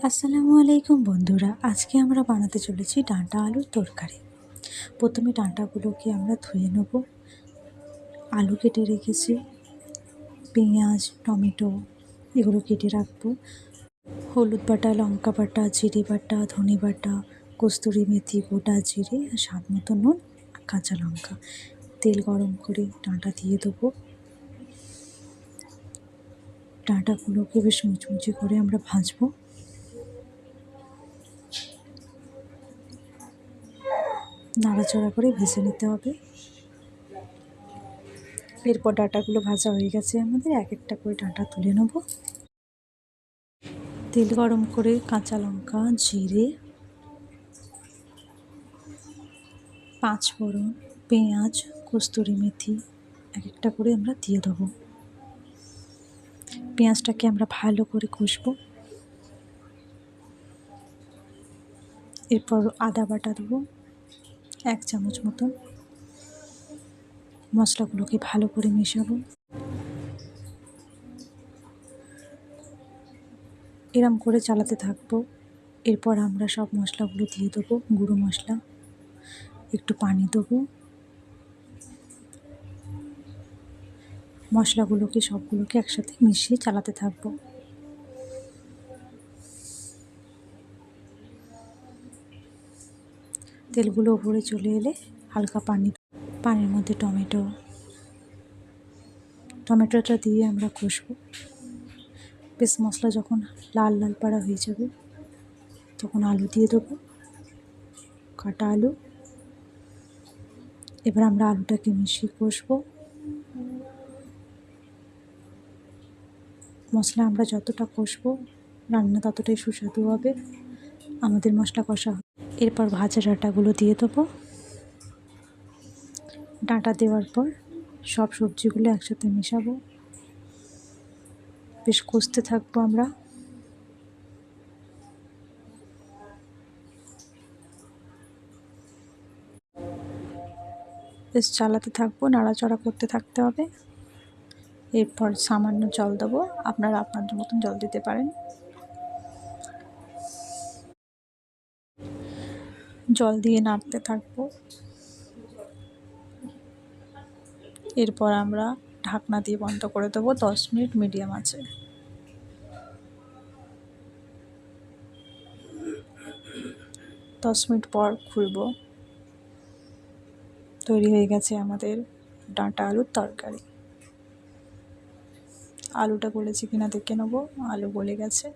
আসসালামু আলাইকুম বন্ধুরা, আজকে আমরা বানাতে চলেছি ডাঁটা আলুর তরকারি। প্রথমে ডাঁটাগুলোকে আমরা ধুয়ে নেব। আলু কেটে রেখেছি, পেঁয়াজ, টমেটো এগুলো কেটে রাখবো। হলুদ বাটা, লঙ্কা বাটা, জিরে বাটা, ধনে বাটা, কস্তুরি মেথি, গোটা জিরে আর স্বাদ মতো নুন, কাঁচা লঙ্কা। তেল গরম করে ডাঁটা দিয়ে দেবো। ডাঁটাগুলোকে বেশ মুচমুচে করে আমরা ভাজবো। নাড়াচাড়া করে ভেজে নিতে হবে। এরপর ডাঁটাগুলো ভাজা হয়ে গেছে, আমাদের এক একটা করে ডাঁটা তুলে নেব। তেল গরম করে কাঁচা লঙ্কা, জিরে, পাঁচফোড়ন, পেঁয়াজ, কস্তুরি মেথি এক একটা করে আমরা দিয়ে দেবো। পেঁয়াজটাকে আমরা ভালো করে কষবো। এরপর আদা বাটা দেবো 1 চামচ মতন। মশলাগুলোকে ভালো করে মেশাবো। এরম করে চালাতে থাকবো। এরপর আমরা সব মশলাগুলো দিয়ে দেবো। গুঁড়ো মশলা, একটু পানি দেবো। মশলাগুলোকে সবগুলোকে একসাথে মিশিয়ে চালাতে থাকবো। তেলগুলো উপরে চলে এলে হালকা পানির মধ্যে টমেটোটা দিয়ে আমরা কষবো। বেশ মশলা যখন লাল লাল পাড়া হয়ে যাবে তখন আলু দিয়ে দেবো, কাটা আলু। এবার আমরা আলুটাকে মিশিয়ে কষবো। মশলা আমরা যতটা কষবো রান্না ততটাই সুস্বাদু হবে। আমাদের মশলা কষা এরপর ভাজা ডাঁটাগুলো দিয়ে দেবো। ডাঁটা দেওয়ার পর সব সবজিগুলো একসাথে মেশাবো। বেশ কষতে থাকবো আমরা। বেশ চালাতে থাকবো, নাড়াচাড়া করতে থাকতে হবে। এরপর সামান্য জল দেবো, আপনারা আপনাদের মতন জল দিতে পারেন। জল দিয়ে নাড়তে থাকবো। এরপর আমরা ঢাকনা দিয়ে বন্ধ করে দেবো 10 মিনিট মিডিয়াম আঁচে। দশ মিনিট পর খুলবো। তৈরি হয়ে গেছে আমাদের ডাঁটা আলুর তরকারি। আলুটা গলেছে কিনা দেখে নেবো। আলু গলে গেছে।